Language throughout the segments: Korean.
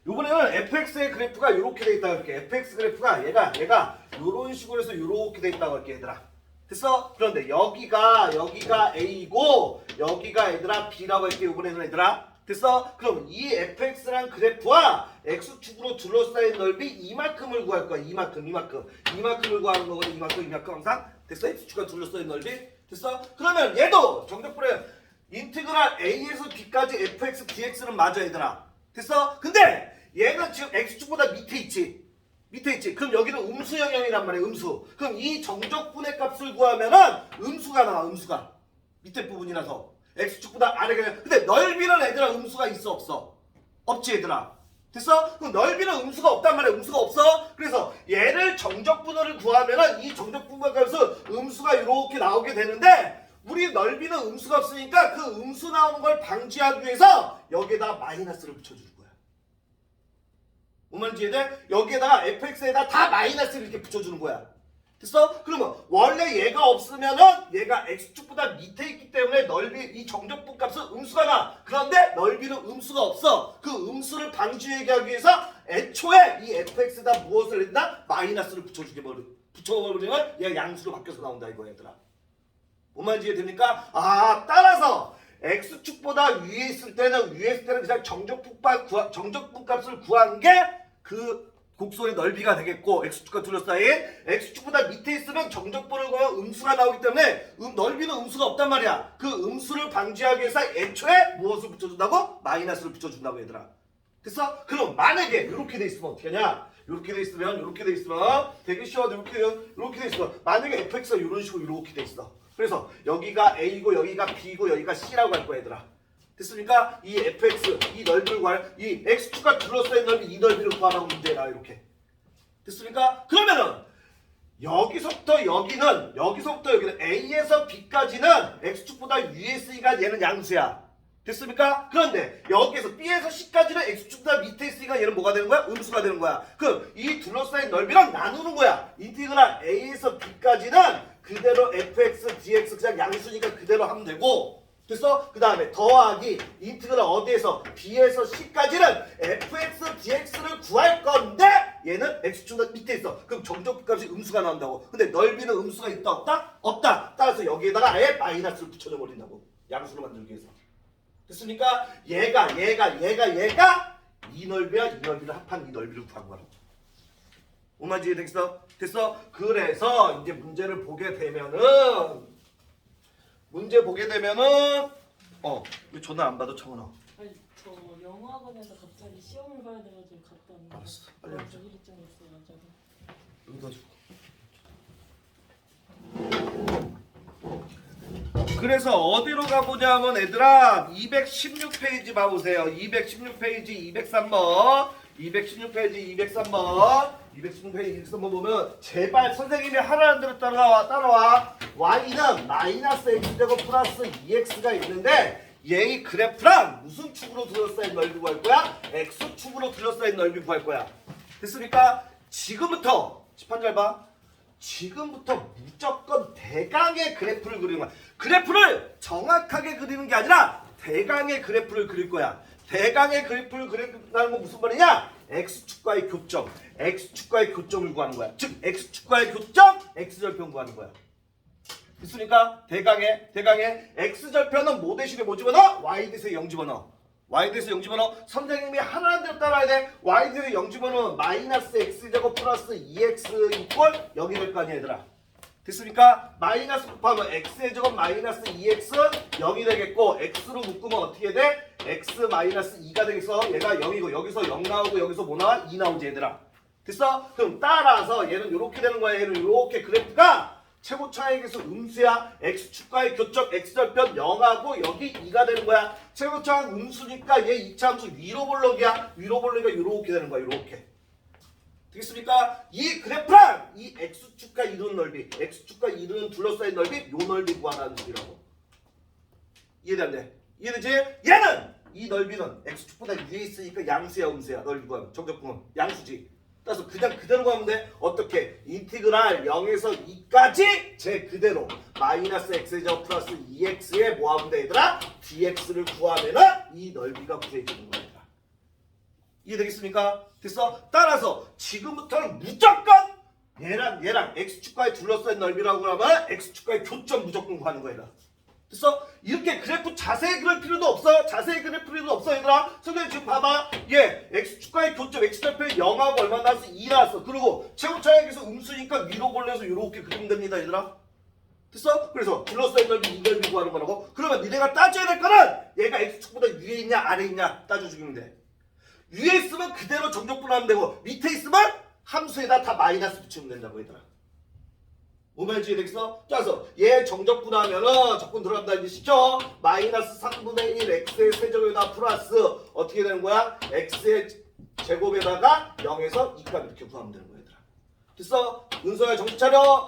요번에는 fx의 그래프가 이렇게 돼 있다고 할게. fx 그래프가 얘가 요런 식으로 해서 이렇게 돼 있다고 할게 얘들아. 됐어? 그런데 여기가 a고 여기가 얘들아 b라고 할게. 요번에는 얘들아. 됐어? 그럼 이 fx란 그래프와 x축으로 둘러싸인 넓이 이만큼을 구할 거야. 이만큼을 구하는 거거든. 이만큼 항상. 됐어? x축과 둘러싸인 넓이. 됐어? 그러면 얘도 정적분의 인티그랄 a에서 b까지 fx dx는 맞아 얘들아. 됐어? 근데 얘는 지금 x축보다 밑에 있지. 그럼 여기는 음수 영역이란 말이야. 음수. 그럼 이 정적분의 값을 구하면은 음수가 나와. 음수가 밑에 부분이라서 x축보다 아래가. 근데 넓이는 얘들아 음수가 있어 없어? 없지 얘들아. 됐어? 그럼 넓이는 음수가 없단 말이야. 음수가 없어. 그래서 얘를 정적분을 구하면은 이 정적분의 값은 음수가 이렇게 나오게 되는데 우리 넓이는 음수가 없으니까 그 음수 나오는 걸 방지하기 위해서 여기에다 마이너스를 붙여주는 거야. 뭔 말인지 이해돼? 여기에다가 fx에다 다 마이너스를 이렇게 붙여주는 거야. 됐어? 그러면 원래 얘가 없으면은 얘가 x축보다 밑에 있기 때문에 넓이 이 정적분 값은 음수가 나. 그런데 넓이는 음수가 없어. 그 음수를 방지하기 위해서 애초에 이 fx에다 무엇을 했나? 마이너스를 붙여버리면 얘가 양수로 바뀌어서 나온다 이거 얘들아. 뭔 말인지 이해됩니까? 따라서 x축보다 위에 있을 때는 그냥 정적분 값을 구한 게 그 곡선의 넓이가 되겠고 x축과 둘러싸인 x축보다 밑에 있으면 정적분을 구하면 음수가 나오기 때문에 넓이는 음수가 없단 말이야. 그 음수를 방지하기 위해서 애초에 무엇을 붙여준다고? 마이너스를 붙여준다고 얘들아. 됐어? 그럼 만약에 이렇게 돼 있으면 어떻게 하냐? 이렇게 돼 있으면 되게 쉬워도 이렇게 돼 있으면 만약에 fx가 이런 식으로 이렇게 돼 있어. 그래서 여기가 a고 여기가 b고 여기가 c라고 할 거야 얘들아. 됐습니까? 이 fx 이 넓이를 구할 이 x축과 둘러싸인 넓이 이 넓이를 구하라고 문제라 이렇게. 됐습니까? 그러면은 여기서부터 여기는 a에서 b까지는 x축보다 위에 있으니까 얘는 양수야. 됐습니까? 그런데 여기에서 b에서 c까지는 x축보다 밑에 있으니까 얘는 뭐가 되는 거야? 음수가 되는 거야. 그럼 이 둘러싸인 넓이랑 나누는 거야. 인티그랄 a에서 b까지는 그대로 fx, dx 그냥 양수니까 그대로 하면 되고. 됐어? 그 다음에 더하기 인티그랄 어디에서 b에서 c까지는 fx, dx를 구할 건데 얘는 x축보다 밑에 있어. 그럼 정적분값이 음수가 나온다고. 근데 넓이는 음수가 있다 없다? 없다. 따라서 여기에다가 아예 마이너스를 붙여줘 버린다고. 양수로 만들기 위해서. 됐습니까? 얘가 이 넓이와 이 넓이를 합한 이 넓이를 구한 거라고. 오마지 이해되겠어? 됐어? 그래서 이제 문제를 보게 되면은 왜 전화 안 받아 청원아? 아니 저 영어학원에서 갑자기 시험을 봐야 돼가지고 갔다 왔는데. 알았어, 빨리 하자. 일정 있어가지고. 여기다 줘. 그래서 어디로 가보냐면 얘들아 216페이지 봐보세요. 216페이지 203번 216페이지 보면 제발 선생님이 하라는 대로 따라와. y는 마이너스 x제곱 플러스 2x가 있는데 얘의 그래프랑 무슨 축으로 둘러싸인 넓이 구할 거야? x축으로 둘러싸인 넓이 구할 거야. 됐습니까? 지금부터 집한 잘 봐. 지금부터 무조건 대강의 그래프를 그리는 거야. 그래프를 정확하게 그리는 게 아니라 대강의 그래프를 그릴 거야. 대강의 그래프를 그린다는 건 무슨 말이냐? x축과의 교점을 구하는 거야. 즉 x축과의 교점, x절편 구하는 거야. 됐습니까? 대강의 x절편은 뭐 대신에 뭐 집어넣어? y 대신에 0 집어넣어. 선생님이 하라는 대로 따라야 돼. y 대신에 0 집어넣으면 마이너스 x제곱 플러스 2x 이퀄 0이 될 거 아니야 얘들아. 됐습니까? 마이너스 곱하면 x의 제곱 마이너스 2x는 0이 되겠고 x로 묶으면 어떻게 돼? x 마이너스 2가 되겠어. 얘가 0이고 여기서 0 나오고 여기서 뭐 나와? 2 나오지 얘들아. 됐어? 그럼 따라서 얘는 이렇게 되는 거야. 얘는 이렇게 그래프가 최고 차익에서 음수야. x축과의 교점 x절편 0하고 여기 2가 되는 거야. 최고 차익 음수니까 얘 이차함수 위로 볼록이야. 위로 볼록이가 이렇게 되는 거야. 이렇게. 되겠습니까? 이 그래프랑 이 x축과 이루는 넓이, x축과 이루는 둘러싸인 넓이, 요 넓이 구하라는 식이라고. 이해돼 안 돼? 이해되지? 얘는 이 넓이는 x축보다 위에 있으니까 양수야 음수야. 넓이 구하면 정적분은 양수지. 따라서 그냥 그대로 가면 돼. 어떻게? 인티그랄 0에서 2까지 제 그대로 마이너스 x제곱 플러스 2x에 뭐 하면 돼 얘들아? dx를 구하면은 이 넓이가 구해지는 거야. 이해되겠습니까? 됐어? 따라서 지금부터는 무조건 얘랑 x축과의 둘러싸인 넓이라고 하면 x축과의 교점 무조건 구하는 거야. 됐어? 이렇게 그래프 자세히 그릴 필요도 없어. 자세히 그릴 필요도 없어 얘들아. 선생님 지금 봐봐. 얘 x축과의 교점 x좌표에 0하고 얼마 나왔어? 2 나왔어. 그리고 최고차액에서 음수니까 위로 골려서 이렇게 그리면 됩니다 얘들아. 됐어? 그래서 둘러싸인 넓이 이 넓이 구하는 거라고. 그러면 니네가 따져야 될 거는 얘가 x축보다 위에 있냐 아래에 있냐 따져주기면 돼. 위에 있으면 그대로 정적분하면 되고 밑에 있으면 함수에다 다 마이너스 붙이면 된다고 얘들아. 뭔 말인지 되겠어? 따라서 얘 정적분하면은 적분 들어간다 이제 쉽죠? 마이너스 3분의 1 x의 세제곱에다 플러스 어떻게 되는 거야? x의 제곱에다가 0에서 2값 이렇게 구하면 되는 거야 얘들아. 됐어? 은서야 정신 차려.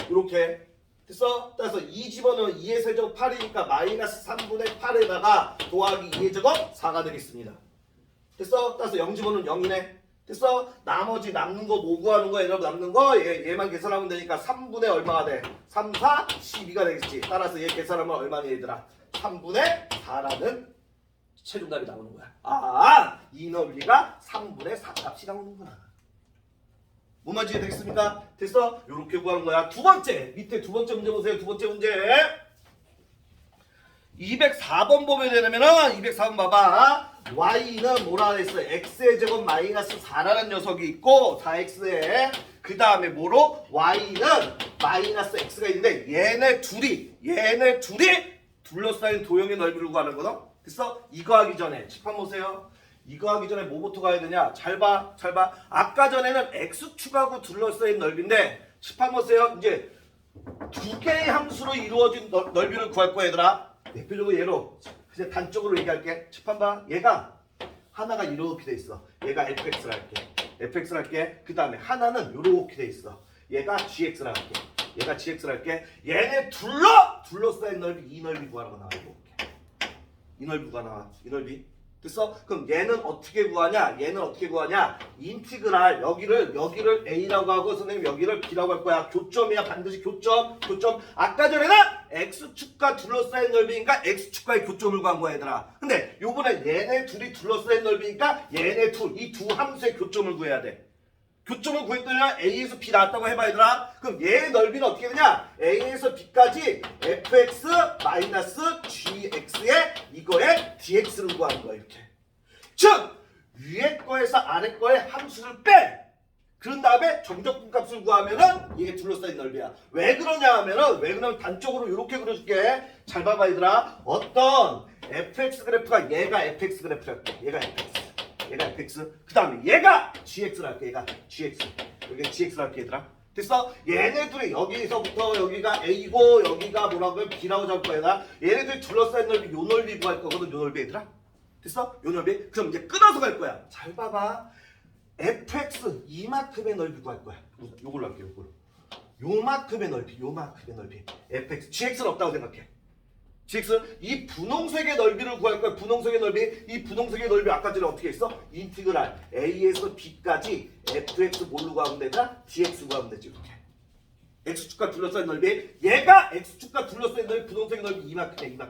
이렇게 됐어? 따라서 2 집어넣으면 2의 세제곱 8이니까 마이너스 3분의 8에다가 더하기 2의 제곱 4가 되겠습니다. 됐어? 따라서 0 집어넣으면 0이네. 됐어? 나머지 남는 거 뭐 구하는 거야? 여러분 남는 거 얘만 계산하면 되니까 3분의 얼마가 돼? 3, 4, 12가 되겠지. 따라서 얘 계산하면 얼마니 얘들아? 3분의 4라는 최종답이 나오는 거야. 아, 이 넓이가 3분의 4 값이 나오는구나. 뭔 말인지 되겠습니까? 됐어? 요렇게 구하는 거야. 두 번째, 밑에 두 번째 문제 보세요. 두 번째 문제. 204번 보면 되냐면은 204번 봐봐. y는 뭐라 그랬어? x의 제곱 마이너스 4라는 녀석이 있고 4x에 그 다음에 뭐로? y는 마이너스 x가 있는데 얘네 둘이 둘러싸인 도형의 넓이를 구하는 거거든? 됐어? 이거 하기 전에 칠판 보세요. 이거 하기 전에 뭐부터 가야 되냐? 잘 봐. 아까 전에는 x축하고 둘러싸인 넓이인데 칠판 보세요. 이제 두 개의 함수로 이루어진 넓이를 구할 거야 얘들아. 대표적으로 얘로 그냥 단적으로 얘기할게. 칠판 봐. 얘가 하나가 이렇게 돼 있어. 얘가 fx를 할게. fx를 할게. 그 다음에 하나는 이렇게 돼 있어. 얘가 gx를 할게. 얘가 gx를 할게. 얘네 둘러싸인 넓이 이 넓이 구하라고 나와. 이 넓이가 나와. 이 넓이. 됐어? 그럼 얘는 어떻게 구하냐? 인티그랄 여기를 a라고 하고 선생님 여기를 b라고 할 거야. 교점이야. 반드시 교점. 아까 전에는 x축과 둘러싸인 넓이니까 x축과의 교점을 구한 거야 얘들아. 근데 요번에 얘네 둘이 둘러싸인 넓이니까 얘네 이 두 함수의 교점을 구해야 돼. 교점을 구했더니 a에서 b 나왔다고 해봐 얘들아. 그럼 얘의 넓이는 어떻게 되냐? a에서 b까지 fx 마이너스 gx에 이거에 dx를 구하는 거야 이렇게. 즉 위에 거에서 아래 거에 함수를 빼. 그런 다음에 정적분 값을 구하면은 이게 둘러싸인 넓이야. 왜 그러냐면 단적으로 이렇게 그려줄게. 잘 봐봐 얘들아. 어떤 fx 그래프가 얘가 fx 그래프랄게. 얘가 fx. 그 다음에 얘가 gx를 할게. 얘가 gx를 할게 얘들아. 됐어? 얘네들이 여기서부터 여기가 a고 여기가 뭐라고 해? b라고 잡을 거야 얘들아. 얘네들이 둘러싸인 넓이 요 넓이 구할 거거든. 요 넓이 얘들아. 됐어? 요 넓이. 그럼 이제 끊어서 갈 거야. 잘 봐봐. fx 이만큼의 넓이 구할 거야. 요걸로 할게. 요만큼의 넓이. fx gx는 없다고 생각해. gx 이 분홍색의 넓이를 구할 거야. 분홍색의 넓이. 이 분홍색의 넓이 아까 전에 어떻게 했어? 인티그랄 a에서 b까지 fx 뭘로 구하면 되나? dx 구하면 되지 이렇게. x축과 둘러싸인 넓이. 얘가 x축과 둘러싸인 넓이 분홍색의 넓이 이만큼.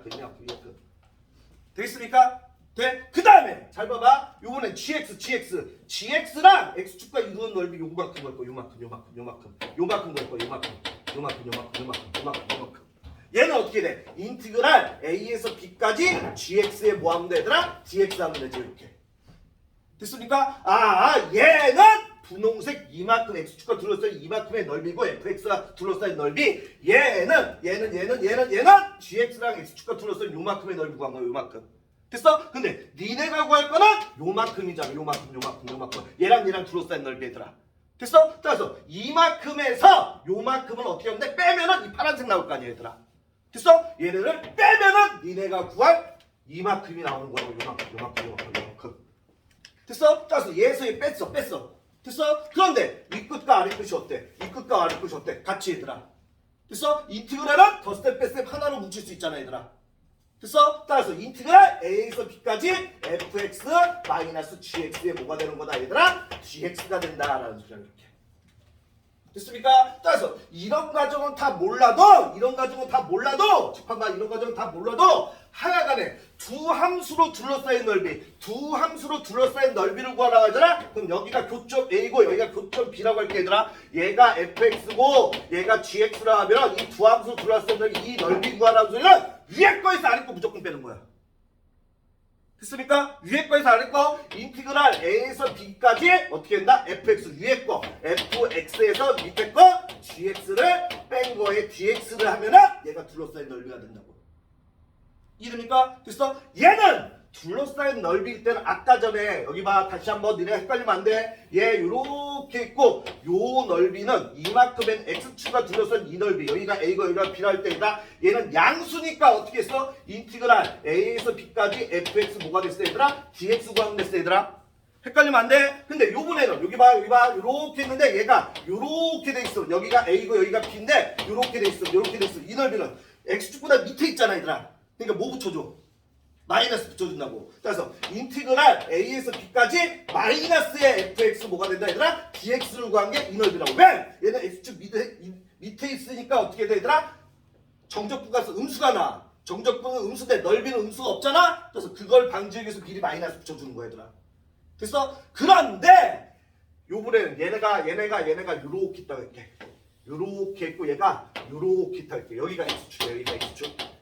되겠습니까? 돼? 그 다음에 잘 봐봐. 요번엔 gx랑 x축과 이루는 넓이 요만큼 걸 거야. 요만큼 걸 거야. 요만큼. 얘는 어떻게 돼? 인티그랄 a에서 b까지 gx에 뭐 하면 돼 얘들아? dx 하면 되지 이렇게. 됐습니까? 얘는 분홍색 이만큼 x축과 둘러싸인 이만큼의 넓이고 fx가 둘러싸인 넓이. 얘는 gx랑 x축과 둘러싸인 요만큼의 넓이 구한 거야. 요만큼. 됐어? 근데 니네가 구할 거는 요만큼이잖아. 요만큼. 얘랑 둘러싸인 넓이 얘들아. 됐어? 따라서 이만큼에서 요만큼은 어떻게 하면 돼? 빼면은 이 파란색 나올 거 아니야 얘들아. 됐어? 얘네를 빼면은 니네가 구할 이만큼이 나오는 거라고. 요만큼. 됐어? 따라서 얘에서 얘 뺐어. 됐어? 그런데 이 끝과 아래 끝이 어때? 같이 얘들아. 됐어? 인티그랄은 더 스텝 뺐 하나로 뭉칠 수 있잖아 얘들아. 됐어? 따라서 인티그랄 a에서 b까지 fx 마이너스 gx에 뭐가 되는 거다 얘들아? gx가 된다라는 소리야 이렇게. 됐습니까? 따라서 이런 과정은 다 몰라도 잠깐만 이런 과정은 다 몰라도 하여간에 두 함수로 둘러싸인 넓이를 구하라고 하잖아. 그럼 여기가 교점 A고 여기가 교점 B라고 할게 얘들아. 얘가 fx고 얘가 gx라 하면 이 두 함수로 둘러싸인 넓이 이 넓이 구하라는 소리는 위에 거에서 아래 거 무조건 빼는 거야. 됐습니까? 위에 거에서 아래 거 인티그랄 a에서 b까지 어떻게 된다? fx 위에 거 fx에서 밑에 거 gx를 뺀 거에 dx를 하면은 얘가 둘러싸인 넓이가 된다고. 이해됩니까? 그래서 얘는 둘러싸인 넓이일 때는 아까 전에 여기 봐 다시 한번 니네 헷갈리면 안 돼. 얘 요렇게 있고 요 넓이는 이만큼의 x축가 둘러싼 이 넓이 여기가 a고 여기가 b라 할 때다. 얘는 양수니까 어떻게 했어? 인티그랄 a에서 b까지 fx 뭐가 됐어 얘들아? dx 구하면 됐어 얘들아. 헷갈리면 안 돼. 근데 요번에는 여기 봐 요렇게 있는데 얘가 요렇게 돼 있어. 여기가 a고 여기가 b인데 요렇게 돼 있어. 이 넓이는 x축보다 밑에 있잖아 얘들아. 그러니까 뭐 붙여줘? 마이너스 붙여준다고. 그래서 인티그랄 a에서 b까지 마이너스의 fx 뭐가 된다 얘들아? dx를 구한 게 이 넓이라고. 왜? 얘는 x축 밑에 있으니까 어떻게 돼 얘들아? 정적분가 음수가 나. 정적분은 음수인데 넓이는 음수가 없잖아? 그래서 그걸 방지하기 위해서 미리 마이너스 붙여주는 거야 얘들아. 그래서 그런데 요번에는 얘네가 요렇게 있다고 할게. 요렇게 있고 얘가 요렇게 있다고 할게. 여기가 x축이야.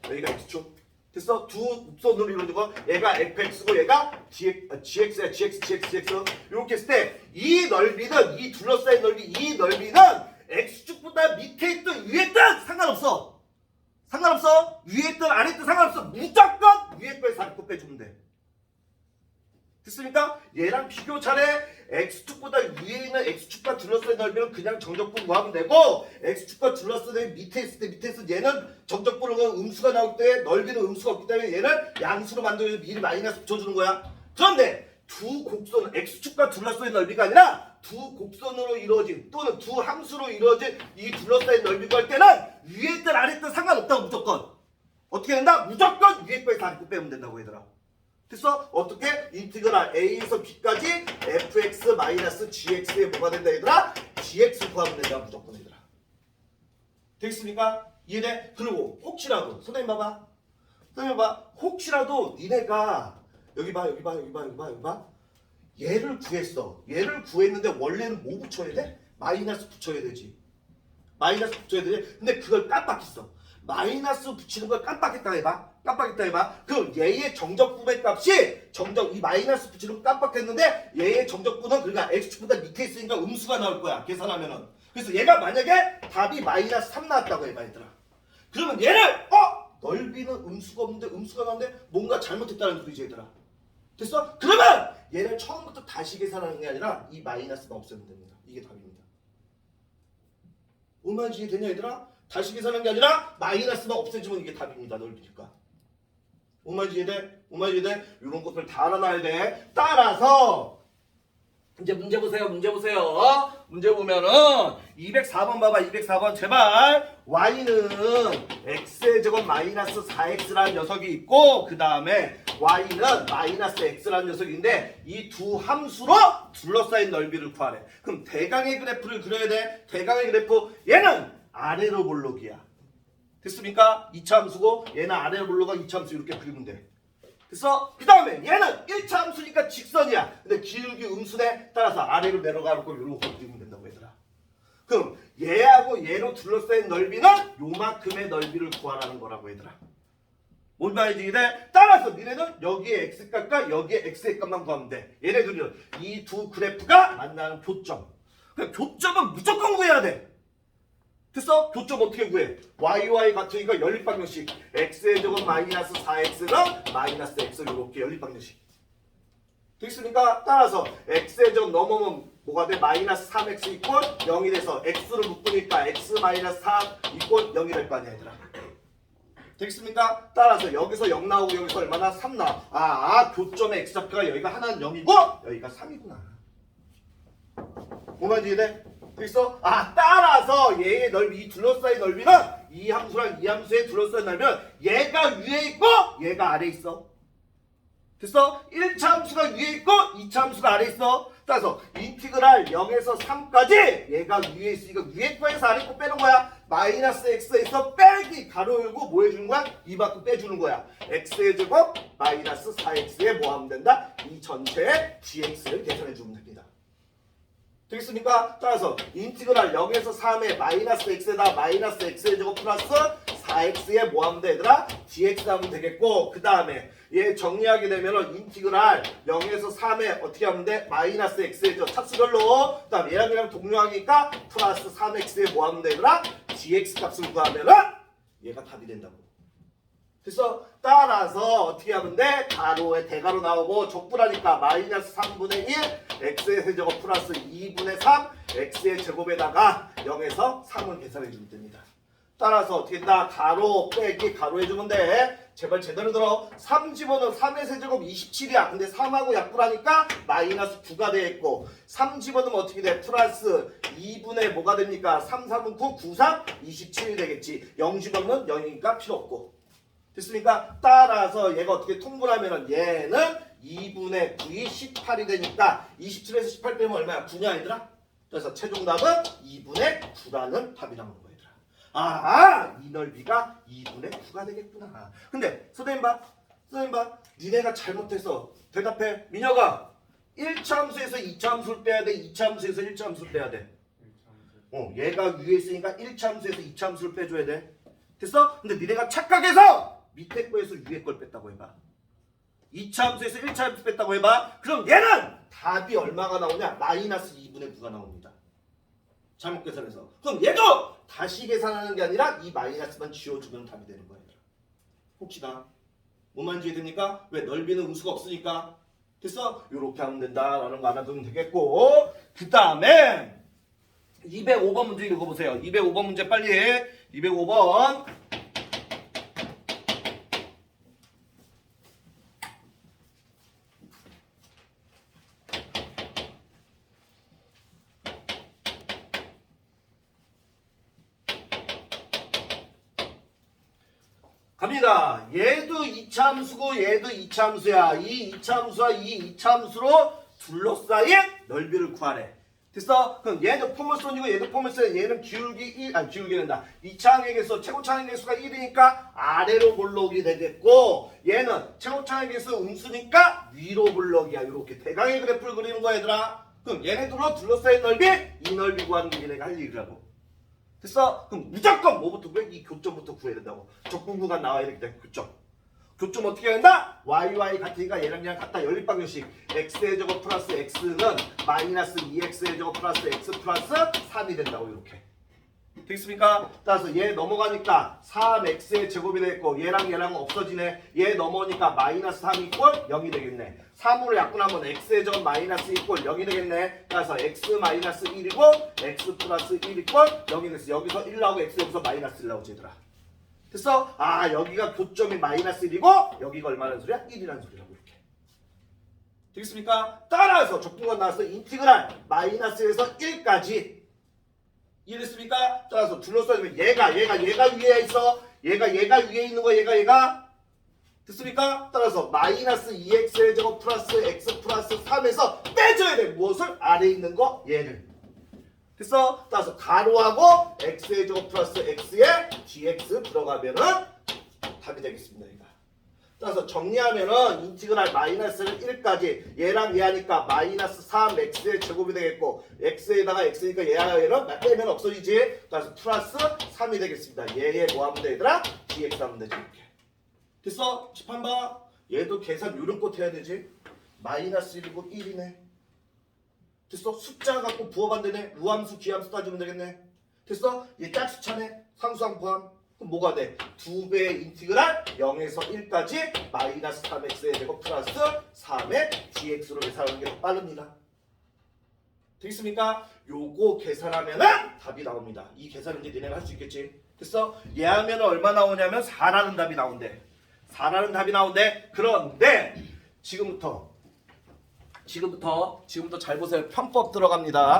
여기가 x축. 됐어? 두 up선으로 이루어진 거 얘가 fx고 얘가 gx야. gx 이렇게 했을 때 이 넓이는 이 둘러싸인 넓이 이 넓이는 x축보다 밑에 있든 위에 있든 상관없어. 위에 있든 아래 있든 상관없어. 무조건 위에 거에서 아래 거 빼주면 돼. 됐습니까? 얘랑 비교 차례 x축보다 위에 있는 x축과 둘러싸인 넓이는 그냥 정적분 구하면 되고 x축과 둘러싸인 밑에 있을 때 얘는 정적분은 음수가 나올 때 넓이는 음수가 없기 때문에 얘는 양수로 만들어서 미리 마이너스 붙여주는 거야. 그런데 두 곡선 x축과 둘러싸인 넓이가 아니라 두 곡선으로 이루어진 또는 두 함수로 이루어진 이 둘러싸인 넓이 구할 때는 위에 있든 아래 있든 상관없다고 무조건. 어떻게 된다? 무조건 위에 거에서 아래 거 빼면 된다고 얘들아. 됐어? 어떻게? 인티그랄 a에서 b까지 fx 마이너스 gx에 뭐가 된다 얘들아? gx 구하면 된다 무조건 얘들아. 되겠습니까? 이해돼? 그리고 혹시라도 선생님 봐봐. 혹시라도 니네가 여기 봐 얘를 구했어. 얘를 구했는데 원래는 뭐 붙여야 돼? 마이너스 붙여야 되지. 근데 그걸 깜빡했어. 마이너스 붙이는 걸 깜빡했다 해봐. 그럼 얘의 정적분의 값이 이 마이너스 붙이는 걸 깜빡했는데 얘의 정적분은 그러니까 x축보다 밑에 있으니까 음수가 나올 거야. 계산하면은. 그래서 얘가 만약에 답이 마이너스 3 나왔다고 해봐 얘들아. 그러면 얘를 넓이는 음수가 없는데 음수가 나왔는데 뭔가 잘못했다는 소리지 얘들아. 됐어? 그러면 얘를 처음부터 다시 계산하는 게 아니라 이 마이너스만 없애면 됩니다. 이게 답입니다. 얼마나 이해되냐 얘들아? 다시 계산하는 게 아니라 마이너스만 없애주면 이게 답입니다. 넓이니까. 얼마나 이해돼? 이런 것들 다 알아놔야 돼. 따라서 이제 문제 보세요. 문제 보면은 204번 봐봐. 204번 제발. y는 x의 제곱 마이너스 4x라는 녀석이 있고 그 다음에 y는 마이너스 x라는 녀석인데 이 두 함수로 둘러싸인 넓이를 구하래. 그럼 대강의 그래프를 그려야 돼. 대강의 그래프 얘는 아래로 볼록이야. 됐습니까? 2차 함수고 얘는 아래로 볼록가 2차 함수 이렇게 그리면 돼. 그래서 그 다음에 얘는 1차 함수니까 직선이야. 근데 기울기 음수네. 따라서 아래로 내려가고 이렇게 그리면 된다고 얘들아. 그럼 얘하고 얘로 둘러싸인 넓이는 요만큼의 넓이를 구하라는 거라고 얘들아. 뭔 말인지 이해? 따라서 니네는 여기에 x값과 여기에 x의 값만 구하면 돼. 얘네들은 이 두 그래프가 만나는 교점. 그러니까 교점은 무조건 구해야 돼. 됐어? 교점 어떻게 구해? y 같으니까 연립방정식 x의 제곱 마이너스 4x는 마이너스 x 이렇게 연립방정식 되겠습니까? 따라서 x의 제곱 넘으면 뭐가 돼? 마이너스 3x 이꼴 0이 돼서 x를 묶으니까 x 마이너스 3 이꼴 0이 될 거 아니야 얘들아. 되겠습니까? 따라서 여기서 0 나오고 여기서 얼마나? 3 나와. 교점의 x좌표가 여기가 하나는 0이고 여기가 3이구나. 뭐만 이해돼? 그래서 따라서 얘의 넓이, 이 둘러싸인 넓이는 이 함수랑 이 함수의 둘러싸인 넓이는 얘가 위에 있고 얘가 아래에 있어. 됐어? 1차 함수가 위에 있고 2차 함수가 아래에 있어. 따라서 인티그랄 0에서 3까지 얘가 위에 있으니까 위에 거에서 아래 거 빼는 거야. 마이너스 x에서 빼기 가로 열고 뭐 해주는 거야? 이만큼 빼주는 거야. x의 제곱 마이너스 4x에 뭐 하면 된다? 이 전체의 dx를 계산해 주면 됩니다. 되겠습니까? 따라서 인티그랄 0에서 3의 마이너스 x에다 마이너스 x의 제곱 플러스 4x에 뭐 하면 돼 얘들아? dx 하면 되겠고 그 다음에 얘 정리하게 되면은 인티그랄 0에서 3에 어떻게 하면 돼? 마이너스 x의 제곱 차수별로 그 다음에 얘랑 동료하니까 플러스 3x에 뭐 하면 돼 얘들아? dx 값을 구하면은 얘가 답이 된다고. 그래서 따라서 어떻게 하면 돼? 가로에 대가로 나오고 족분하니까 마이너스 3분의 1 x의 세제곱 플러스 2분의 3 x의 제곱에다가 0에서 3을 계산해 주면 됩니다. 따라서 어떻게 된다? 가로 빼기 가로 해주면 돼. 제발 제대로 들어. 3 집어넣으면 3의 세제곱 27이야. 근데 3하고 약분하니까 마이너스 9가 되겠고 3 집어넣으면 어떻게 돼? 플러스 2분의 뭐가 됩니까? 3, 3은 9, 9, 3, 27이 되겠지. 0 집어넣으면 0이니까 필요 없고. 됐습니까? 따라서 얘가 어떻게 통분하면은 얘는 2분의 9이 18이 되니까 27에서 18 빼면 얼마야? 9냐 얘들아? 그래서 최종답은 2분의 9라는 답이 나오는 거야 얘들아. 이 넓이가 2분의 9가 되겠구나. 근데 선생님 봐. 니네가 잘못해서 대답해. 민혁아 1차 함수에서 2차 함수를 빼야 돼? 2차 함수에서 1차 함수를 빼야 돼? 얘가 위에 있으니까 1차 함수에서 2차 함수를 빼줘야 돼. 됐어? 근데 니네가 착각해서 밑에 거에서 위에 걸 뺐다고 해봐. 2차 함수에서 1차 함수 뺐다고 해봐. 그럼 얘는 답이 얼마가 나오냐? 마이너스 2분의 9가 나옵니다. 잘못 계산해서. 그럼 얘도 다시 계산하는 게 아니라 이 마이너스만 지워주면 답이 되는 거예요. 혹시나 뭐만 지어됩니까? 왜? 넓이는 음수가 없으니까. 됐어? 요렇게 하면 된다라는 거 알아두면 되겠고 그 다음에 205번 문제 읽어보세요. 205번 문제 빨리 해. 205번 갑니다. 얘도 2차 함수고 얘도 2차 함수야. 이 2차 함수와 이 2차 함수로 둘러싸인 넓이를 구하래. 됐어? 그럼 얘도 포물선이고 얘도 포물선. 얘는 기울기 1, 기울기 된다. 2차 항의 개수, 최고차 항의 개수가 1이니까 아래로 볼록이 되겠고 얘는 최고차 항의 개수 음수니까 위로 볼록이야. 이렇게 대각의 그래프를 그리는 거야 얘들아. 그럼 얘네들로 둘러싸인 넓이, 이 넓이 구하는 게 얘네가 할 일이라고. 됐어? 그럼 무조건 뭐부터 구해? 이 교점부터 구해야 된다고. 적분구간 나와야 되기 때문에 교점. 교점 어떻게 해야 된다? YY 같으니까 얘랑 같다. 연립방정식. x의 제곱 플러스 x는 마이너스 2x의 제곱 플러스 x 플러스 3이 된다고 이렇게. 되겠습니까? 따라서 얘 넘어가니까 3x의 제곱이 되겠고 얘랑 없어지네. 얘 넘어오니까 마이너스 3 이꼴 0이 되겠네. 3으로 약분하면 x의 제곱 마이너스 2 이꼴 0이 되겠네. 따라서 x 마이너스 1이고 x 플러스 1 이꼴 0이 됐어. 여기서 1 나오고 x 여기서 마이너스 1 나오지 얘들아. 됐어? 여기가 교점이 마이너스 1이고 여기가 얼마라는 소리야? 1이라는 소리라고 이렇게. 되겠습니까? 따라서 적분관 나왔어. 인티그랄 마이너스에서 1까지 이해됐습니까? 따라서 둘러싸면 얘가 위에 있어. 얘가 위에 있는 거 얘가 됐습니까? 따라서 마이너스 2x의 제곱 플러스 x 플러스 3에서 빼줘야 돼. 무엇을? 아래에 있는 거 얘를. 됐어? 따라서 가로하고 x의 제곱 플러스 x에 dx 들어가면은 답이 되겠습니다. 얘가. 따라서 정리하면은 인티그랄 마이너스를 1까지 얘랑 얘 하니까 마이너스 3x의 제곱이 되겠고 x에다가 x니까 얘는 빼면 없어지지. 따라서 플러스 3이 되겠습니다. 얘 뭐 하면 돼 얘들아? dx 하면 되지 이렇게. 됐어? 집한 봐. 얘도 계산 요령껏 해야 되지. 마이너스 1이고 1이네. 됐어? 숫자 갖고 부호반 되네. 무함수 기함수 따지면 되겠네. 됐어? 얘 짝수차네. 상수항 포함. 그럼 뭐가 돼? 2배의 인티그랄 0에서 1까지 마이너스 3x의 제곱 플러스 3의 dx로 계산하는 게 더 빠릅니다. 되겠습니까? 요거 계산하면은 답이 나옵니다. 이 계산은 이제 니네가 할 수 있겠지. 됐어? 얘 하면 얼마 나오냐면 4라는 답이 나온대. 4라는 답이 나온대. 그런데 지금부터 잘 보세요. 편법 들어갑니다.